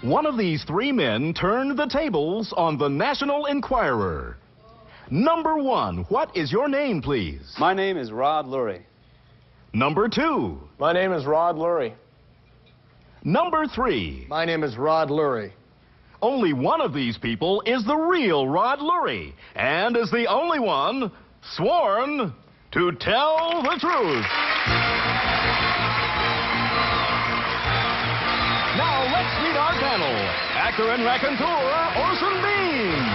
One of these three men turned the tables on the National Enquirer. Number one, what is your name, please? My name is Rod Lurie. Number two. My name is Rod Lurie. Number three. My name is Rod Lurie. Only one of these people is the real Rod Lurie, and is the only one sworn to tell the truth. Now let's meet our panel. Actor and raconteur, Orson Bean.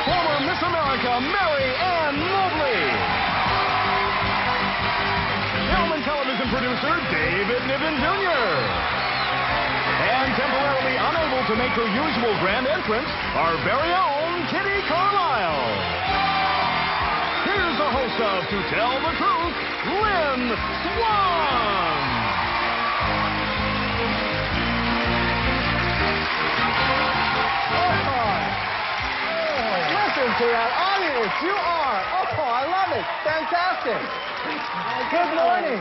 Former Miss America, Mary Ann Mobley. Film and television producer, David Niven Jr. And temporarily unable to make her usual grand entrance, our very own Kitty Carlisle. Here's the host of To Tell the Truth, Lynn Swann. Listen to that audience. You are. Oh, I love it. Fantastic. Good morning.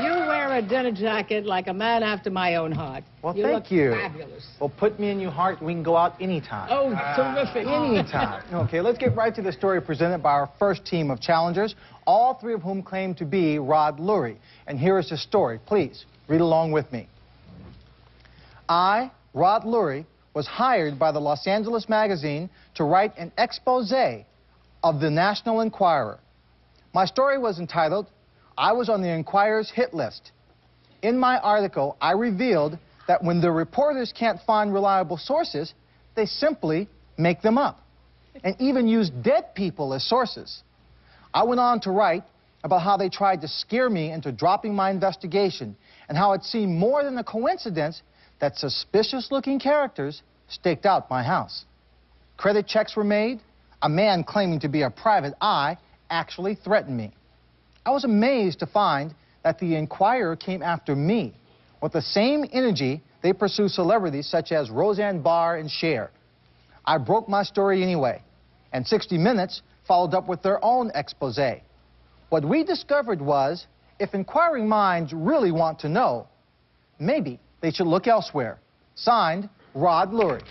You wear a dinner jacket like a man after my own heart. Well, you thank look you. Fabulous. Well, put me in your heart and we can go out anytime. Oh, terrific. Anytime. Okay, let's get right to the story presented by our first team of challengers, all three of whom claim to be Rod Lurie. And here is the story. Please, read along with me. I, Rod Lurie, was hired by the Los Angeles Magazine to write an expose of the National Enquirer. My story was entitled, I Was on the Enquirer's Hit List. In my article, I revealed that when the reporters can't find reliable sources, they simply make them up and even use dead people as sources. I went on to write about how they tried to scare me into dropping my investigation and how it seemed more than a coincidence that suspicious-looking characters staked out my house. Credit checks were made. A man claiming to be a private eye actually threatened me. I was amazed to find that the Enquirer came after me with the same energy they pursue celebrities such as Roseanne Barr and Cher. I broke my story anyway, and 60 Minutes followed up with their own expose. What we discovered was, if inquiring minds really want to know, maybe they should look elsewhere. Signed, Rod Lurie.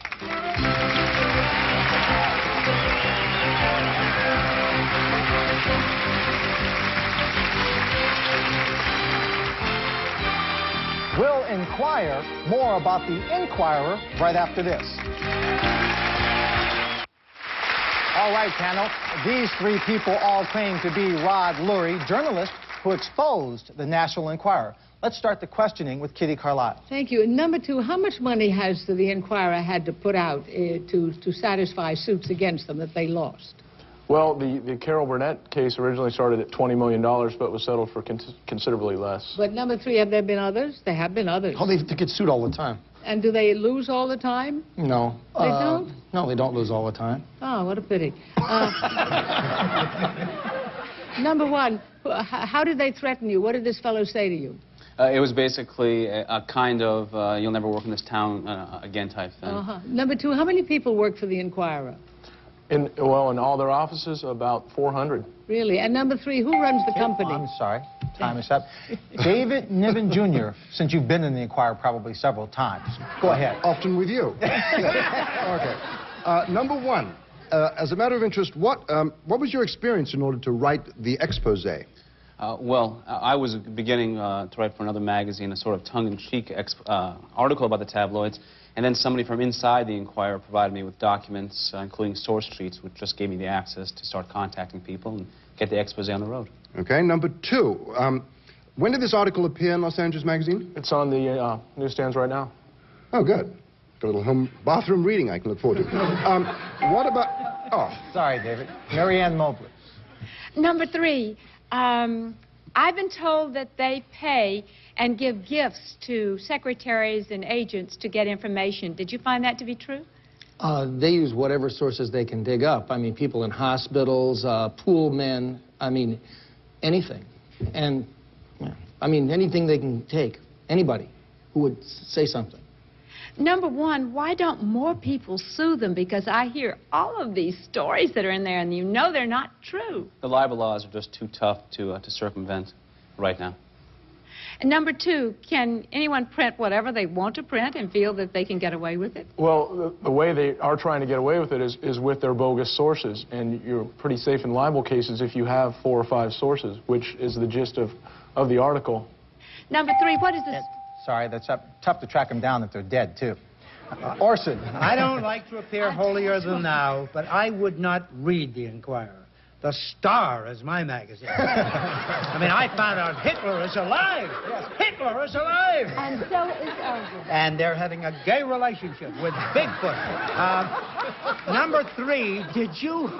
We'll inquire more about the Enquirer right after this. All right, panel. These three people all claim to be Rod Lurie, journalist who exposed the National Enquirer. Let's start the questioning with Kitty Carlisle. Thank you. And number two, how much money has the Enquirer had to put out to satisfy suits against them that they lost? Well, the Carol Burnett case originally started at $20 million, but was settled for considerably less. But number three, have there been others? There have been others. Oh, they get sued all the time. And do they lose all the time? No. They don't? No, they don't lose all the time. Oh, what a pity. Number one, how did they threaten you? What did this fellow say to you? It was basically a kind of you'll never work in this town again type thing. Number two, how many people work for the Enquirer? In all their offices, about 400. Really? And number three, who runs the company? I'm sorry. Time is up. David Niven Jr., since you've been in the Enquirer probably several times. Go ahead. Often with you. Okay. Number one, as a matter of interest, what was your experience in order to write the expose? Well, I was beginning to write for another magazine, a sort of tongue-in-cheek article about the tabloids, and then somebody from inside the Enquirer provided me with documents, including source sheets, which just gave me the access to start contacting people and get the expose on the road. Okay. Number two, when did this article appear in Los Angeles Magazine? It's on the newsstands right now. Oh, good. Got a little home bathroom reading I can look forward to. What about... Oh. Sorry, David. Mary Ann Mobley. Number three, I've been told that they pay and give gifts to secretaries and agents to get information. Did you find that to be true? They use whatever sources they can dig up. I mean, people in hospitals, pool men, I mean, anything. And, I mean, anything they can take. Anybody who would say something. Number one, why don't more people sue them? Because I hear all of these stories that are in there, and you know they're not true. The libel laws are just too tough to circumvent right now. And number two, can anyone print whatever they want to print and feel that they can get away with it? Well, the way they are trying to get away with it is with their bogus sources, and you're pretty safe in libel cases if you have 4 or 5 sources, which is the gist of the article. Number three, what is this? Sorry, that's tough to track them down if they're dead, too. Orson. I don't like to appear holier than thou, but I would not read the Inquirer. The Star is my magazine. I mean, I found out Hitler is alive. Yes, Hitler is alive. And so is Elvis. And they're having a gay relationship with Bigfoot. Number three, did you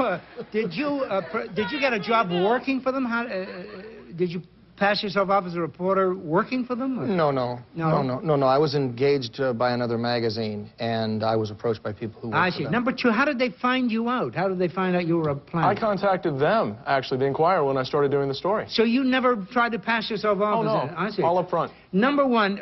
get a job working for them? Did you pass yourself off as a reporter working for them? Or? No. I was engaged by another magazine, and I was approached by people who worked I for see. them. Number two, how did they find you out? How did they find out you were a planner? I contacted them, actually, the Inquirer, when I started doing the story. So you never tried to pass yourself off Oh, as no, I see. all up front. Number one,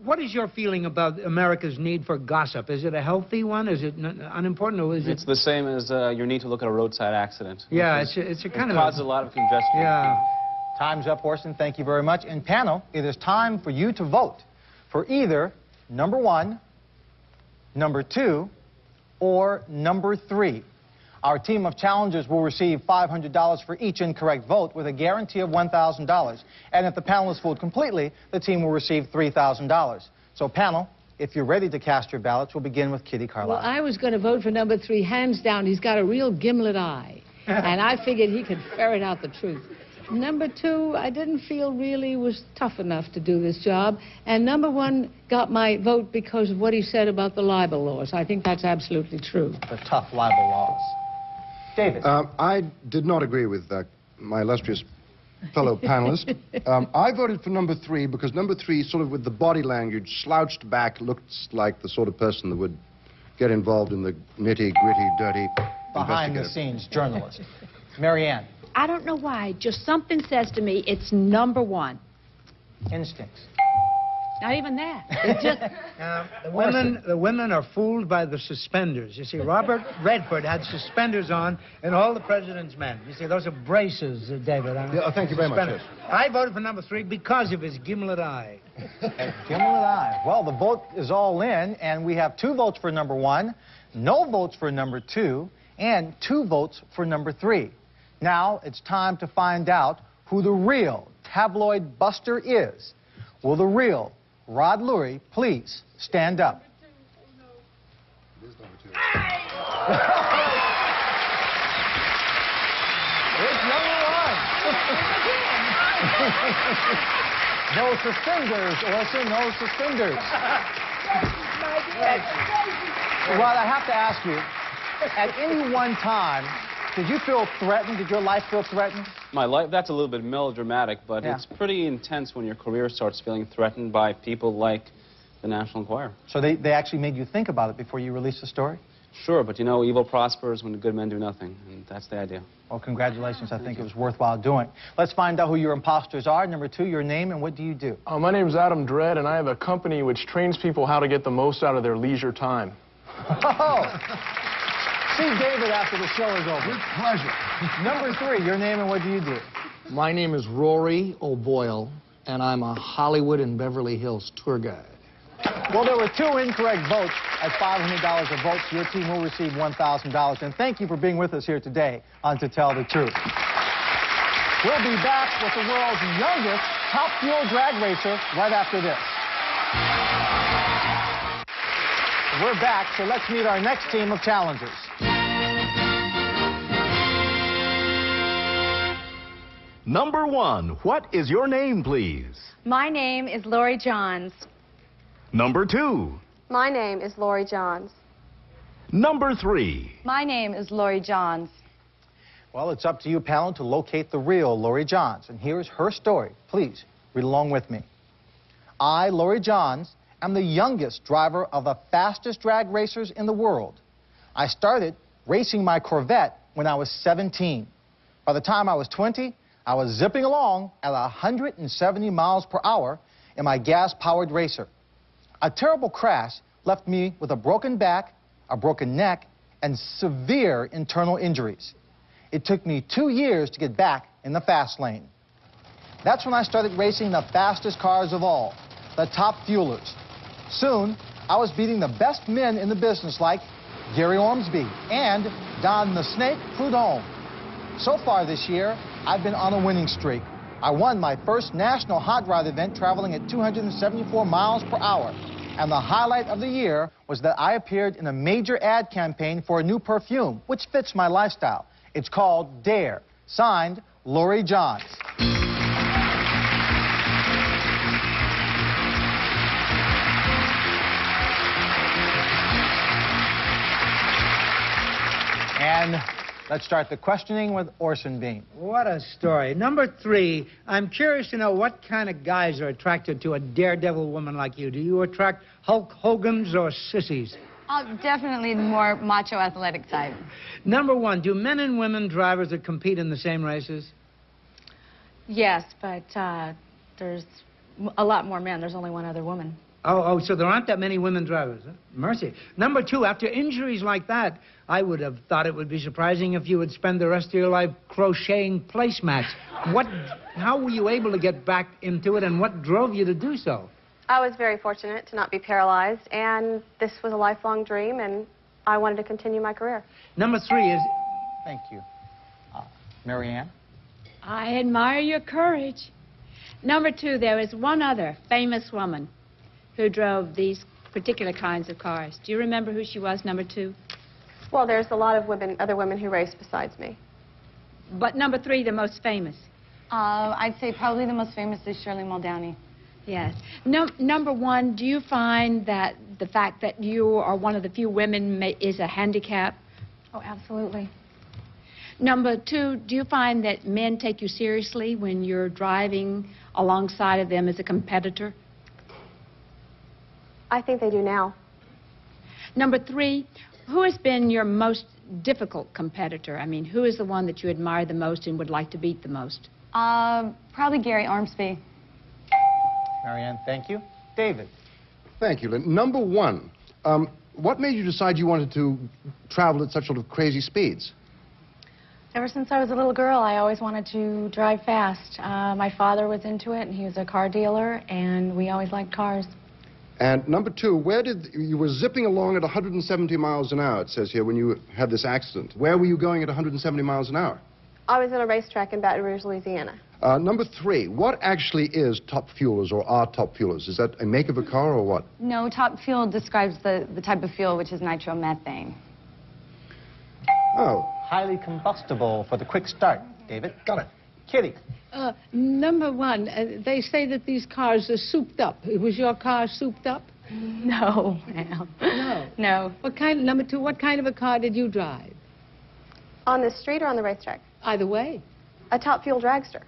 what is your feeling about America's need for gossip? Is it a healthy one? Is it unimportant? Or is It's the same as your need to look at a roadside accident. Yeah, it's a kind of... It causes a lot of congestion. Yeah. Time's up, Orson. Thank you very much. And panel, it is time for you to vote for either number 1, number 2, or number 3. Our team of challengers will receive $500 for each incorrect vote with a guarantee of $1,000. And if the panelists vote completely, the team will receive $3,000. So panel, if you're ready to cast your ballots, we'll begin with Kitty Carlisle. Well, I was going to vote for number 3, hands down. He's got a real gimlet eye. And I figured he could ferret out the truth. Number 2, I didn't feel really was tough enough to do this job. And number 1 got my vote because of what he said about the libel laws. I think that's absolutely true. The tough libel laws. David. I did not agree with my illustrious fellow panelist. I voted for number 3 because number 3, sort of with the body language, slouched back, looks like the sort of person that would get involved in the nitty-gritty, dirty behind-the-scenes journalist. Marianne. I don't know why, just something says to me it's number 1. Instincts. Not even that. It's just... the women are fooled by the suspenders. You see, Robert Redford had suspenders on in All the President's Men. You see, those are braces, David. Yeah, thank you very much. Yes. I voted for number 3 because of his gimlet eye. Gimlet eye. Well, the vote is all in, and we have 2 votes for number 1, no votes for number 2, and 2 votes for number 3. Now it's time to find out who the real tabloid buster is. Will the real Rod Lurie please stand up? It is number 2. It's number 1. No suspenders, Orson, no suspenders. Rod, I have to ask you, at any one time, did you feel threatened? Did your life feel threatened? My life, that's a little bit melodramatic, but Yeah. it's pretty intense when your career starts feeling threatened by people like the National Enquirer. So they actually made you think about it before you released the story? Sure, but you know, evil prospers when the good men do nothing, and that's the idea. Well, congratulations. I think it was worthwhile doing. Let's find out who your imposters are. Number 2, your name and what do you do? My name's Adam Dredd, and I have a company which trains people how to get the most out of their leisure time. Oh! See David after the show is over. With pleasure. Number 3, your name and what do you do? My name is Rory O'Boyle, and I'm a Hollywood and Beverly Hills tour guide. Well, there were 2 incorrect votes at $500 a vote. Your team will receive $1,000. And thank you for being with us here today on To Tell the Truth. We'll be back with the world's youngest top fuel drag racer right after this. We're back, so let's meet our next team of challengers. Number 1, what is your name, please? My name is Lori Johns. Number 2. My name is Lori Johns. Number 3. My name is Lori Johns. Well, it's up to you, panel, to locate the real Lori Johns. And here's her story. Please, read along with me. I, Lori Johns, am the youngest driver of the fastest drag racers in the world. I started racing my Corvette when I was 17. By the time I was 20, I was zipping along at 170 miles per hour in my gas-powered racer. A terrible crash left me with a broken back, a broken neck, and severe internal injuries. It took me 2 years to get back in the fast lane. That's when I started racing the fastest cars of all, the top fuelers. Soon, I was beating the best men in the business like Gary Ormsby and Don the Snake Prudhomme. So far this year, I've been on a winning streak. I won my first national hot rod event traveling at 274 miles per hour. And the highlight of the year was that I appeared in a major ad campaign for a new perfume, which fits my lifestyle. It's called Dare, signed Lori Johns. And let's start the questioning with Orson Bean. What a story. Number 3, I'm curious to know what kind of guys are attracted to a daredevil woman like you. Do you attract Hulk Hogans or sissies? Definitely the more macho athletic type. Number 1, do men and women drivers that compete in the same races? Yes, but there's a lot more men. There's only one other woman. Oh, so there aren't that many women drivers. Huh? Mercy. Number 2, after injuries like that, I would have thought it would be surprising if you would spend the rest of your life crocheting placemats. How were you able to get back into it, and what drove you to do so? I was very fortunate to not be paralyzed, and this was a lifelong dream, and I wanted to continue my career. Number 3 is... Thank you. Marianne? I admire your courage. Number 2, there is one other famous woman who drove these particular kinds of cars. Do you remember who she was, number 2? Well, there's a lot of other women who race besides me. But number 3, the most famous. I'd say probably the most famous is Shirley Muldowney. Yes. Number 1, do you find that the fact that you are one of the few women is a handicap? Oh, absolutely. Number 2, do you find that men take you seriously when you're driving alongside of them as a competitor? I think they do now. Number 3, who has been your most difficult competitor? I mean, who is the one that you admire the most and would like to beat the most? Probably Gary Ormsby. Marianne, thank you. David? Thank you, Lynn. Number 1, what made you decide you wanted to travel at such sort of crazy speeds? Ever since I was a little girl, I always wanted to drive fast. My father was into it, and he was a car dealer, and we always liked cars. And number 2, you were zipping along at 170 miles an hour, it says here, when you had this accident. Where were you going at 170 miles an hour? I was at a racetrack in Baton Rouge, Louisiana. Number 3, what actually is top fuelers or are top fuelers? Is that a make of a car or what? No, top fuel describes the type of fuel, which is nitromethane. Oh. Highly combustible for the quick start. David? Got it. Kitty? Number 1, they say that these cars are souped up. Was your car souped up? No, ma'am. No. No. Number 2, what kind of a car did you drive? On the street or on the racetrack? Either way. A top fuel dragster.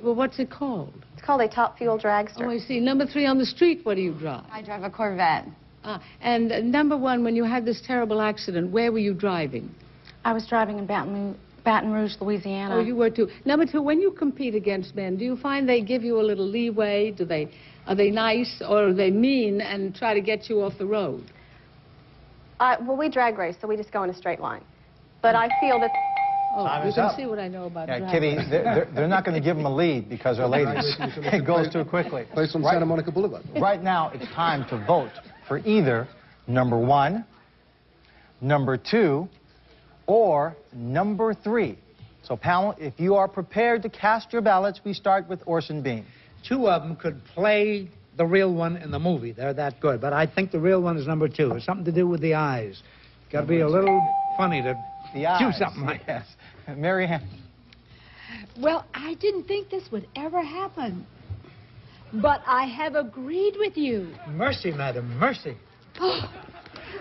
Well, what's it called? It's called a top fuel dragster. Oh, I see. Number 3, on the street, what do you drive? I drive a Corvette. And number 1, when you had this terrible accident, where were you driving? I was driving in Baton Rouge, Louisiana. Oh, you were too. Number 2, when you compete against men, do you find they give you a little leeway? Are they nice, or are they mean and try to get you off the road? Well, we drag race, so we just go in a straight line. But I feel that... Oh, Time you is can up. see what I know about Yeah, drag Kitty, racing. they're not going to give them a lead because they're ladies. It goes too quickly. Place on Santa Monica Boulevard. Right now, it's time to vote for either number 1, number 2, or number 3. So, panel, if you are prepared to cast your ballots, we start with Orson Bean. 2 of them could play the real one in the movie. They're that good. But I think the real one is number 2. It's something to do with the eyes. Got to be a little funny to do something like that. Marianne? Well, I didn't think this would ever happen. But I have agreed with you. Mercy, madam, mercy. Oh,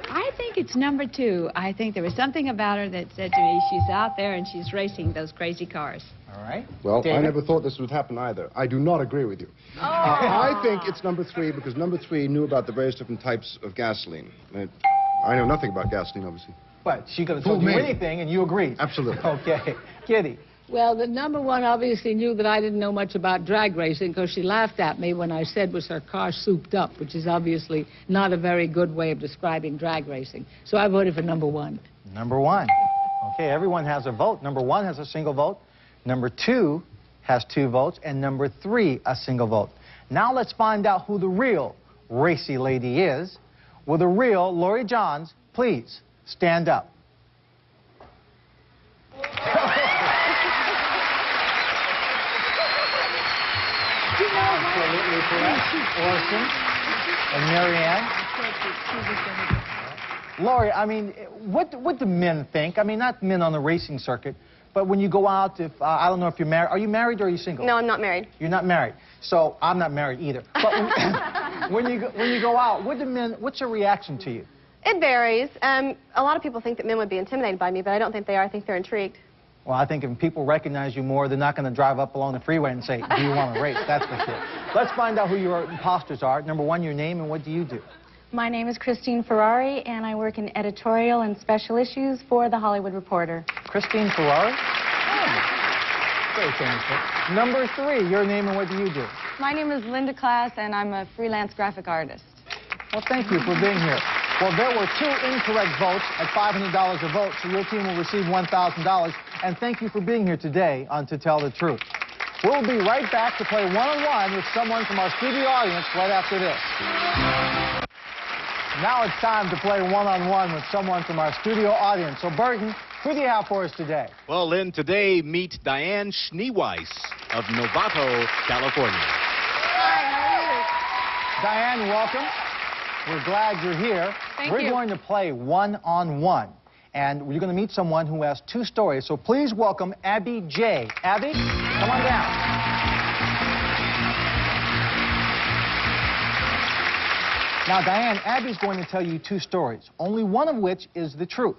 I think it's number 2. I think there was something about her that said to me, she's out there and she's racing those crazy cars. All right. Well, David? I never thought this would happen either. I do not agree with you. I think it's number 3 because number 3 knew about the various different types of gasoline. I know nothing about gasoline, obviously. But she could have told you anything and you agreed. Absolutely. Okay. Kitty? Well, the number 1 obviously knew that I didn't know much about drag racing because she laughed at me when I said was her car souped up, which is obviously not a very good way of describing drag racing. So I voted for number 1. Number 1. Okay, everyone has a vote. Number 1 has a single vote. Number 2 has 2 votes, and number 3, a single vote. Now let's find out who the real racy lady is. Will the real Lori Johns please stand up? Absolutely correct. Orson and Marianne. Lori, I mean, what do men think? I mean, not men on the racing circuit, but when you go out, if I don't know if you're married. Are you married or are you single? No, I'm not married. You're not married. So I'm not married either. But when you go out, what's your reaction to you? It varies. A lot of people think that men would be intimidated by me, but I don't think they are. I think they're intrigued. Well, I think if people recognize you more, they're not going to drive up along the freeway and say, do you want to race? That's for sure. Let's find out who your imposters are. Number 1, your name, and what do you do? My name is Christine Ferrari, and I work in editorial and special issues for The Hollywood Reporter. Christine Ferrari? Oh. Very famous. Number 3, your name, and what do you do? My name is Linda Klass, and I'm a freelance graphic artist. Well, thank you for being here. Well, there were 2 incorrect votes at $500 a vote, so your team will receive $1,000. And thank you for being here today on To Tell the Truth. We'll be right back to play one-on-one with someone from our studio audience right after this. Now it's time to play one-on-one with someone from our studio audience. So, Burton, who do you have for us today? Well, Lynn, today meet Diane Schneeweiss of Novato, California. Hi, how are you? Diane, welcome. We're glad you're here. Thank We're you. going to play one-on-one. And you're going to meet someone who has 2 stories. So please welcome Abby J. Abby, come on down. Now, Diane, Abby's going to tell you 2 stories, only one of which is the truth.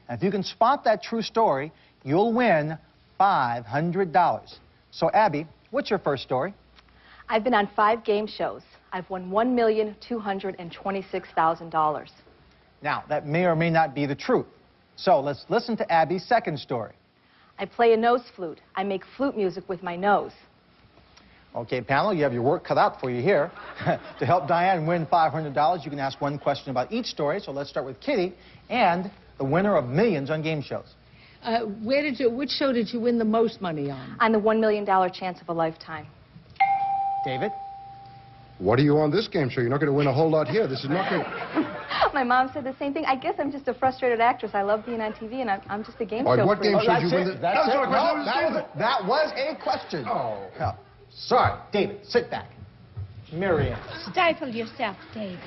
And if you can spot that true story, you'll win $500. So, Abby, what's your first story? I've been on 5 game shows. I've won $1,226,000. Now, that may or may not be the truth. So let's listen to Abby's second story. I play a nose flute. I make flute music with my nose. Okay, panel, you have your work cut out for you here. To help Diane win $500, you can ask 1 question about each story. So let's start with Kitty and the winner of millions on game shows. Which show did you win the most money on? I'm the $1 million chance of a lifetime. David? What are you on this game show? You're not going to win a whole lot here. This is not going to... My mom said the same thing. I guess I'm just a frustrated actress. I love being on TV, and I'm just a game show What freak. game show did you win? That's it. No, that was a question. Oh. No. Sorry. David, sit back. Marianne, Stifle yourself, David.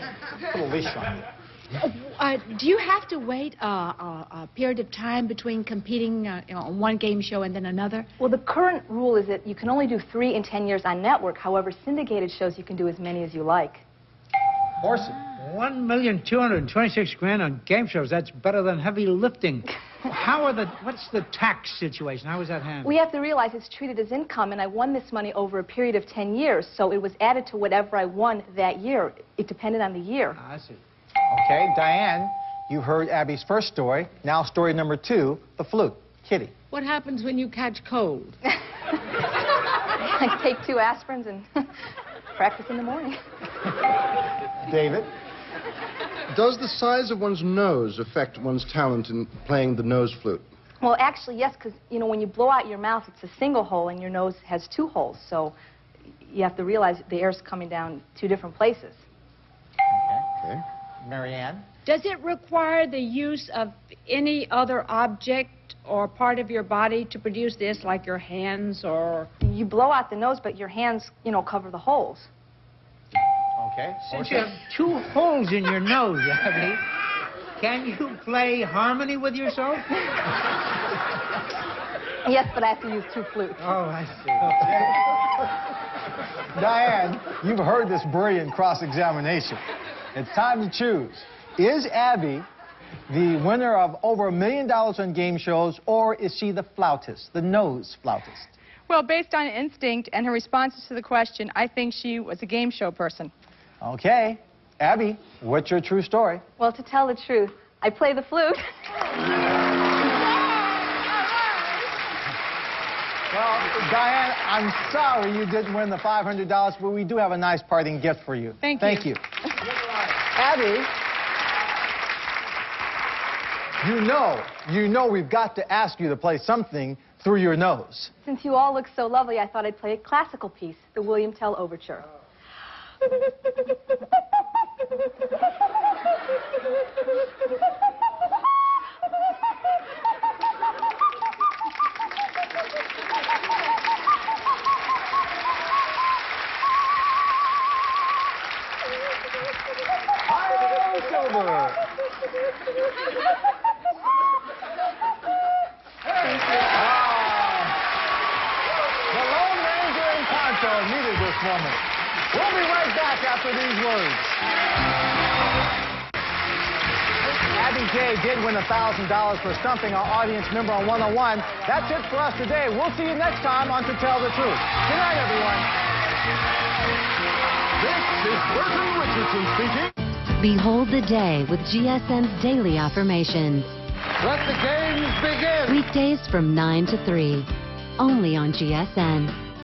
put a leash on you. Do you have to wait a period of time between competing on one game show and then another? Well, the current rule is that you can only do 3 in 10 years on network. However, syndicated shows, you can do as many as you like. Orson. $1,226,000 on game shows. That's better than heavy lifting. What's the tax situation? How is that handled? We have to realize it's treated as income, and I won this money over a period of 10 years, so it was added to whatever I won that year. It depended on the year. I see. Okay, Diane, you heard Abby's first story. Now story number 2, the flute. Kitty. What happens when you catch cold? I take 2 aspirins and practice in the morning. David. Does the size of one's nose affect one's talent in playing the nose flute? Well, actually, yes, because, you know, when you blow out your mouth, it's a single hole, and your nose has 2 holes. So you have to realize the air's coming down 2 different places. Okay. Marianne. Does it require the use of any other object or part of your body to produce this, like your hands or... You blow out the nose, but your hands, you know, cover the holes. Okay. Since you have 2 holes in your nose, Abby, can you play harmony with yourself? Yes, but I have to use 2 flutes. Oh, I see. Diane, you've heard this brilliant cross-examination. It's time to choose. Is Abby the winner of over $1 million on game shows, or is she the flautist, the nose flautist? Well, based on instinct and her responses to the question, I think she was a game show person. Okay. Abby, what's your true story? Well, to tell the truth, I play the flute. Well, Diane, I'm sorry you didn't win the $500, but we do have a nice parting gift for you. Thank you. Abby, you know we've got to ask you to play something through your nose. Since you all look so lovely, I thought I'd play a classical piece, the William Tell Overture. Silver. The Lone Ranger and Poncho needed this woman. We'll be right back after these words. Abby J did win $1,000 for stumping our audience member on 101. That's it for us today. We'll see you next time on To Tell the Truth. Good night, everyone. This is Burton Richardson speaking. Behold the day with GSN's Daily Affirmations. Let the games begin. Weekdays from 9 to 3. Only on GSN.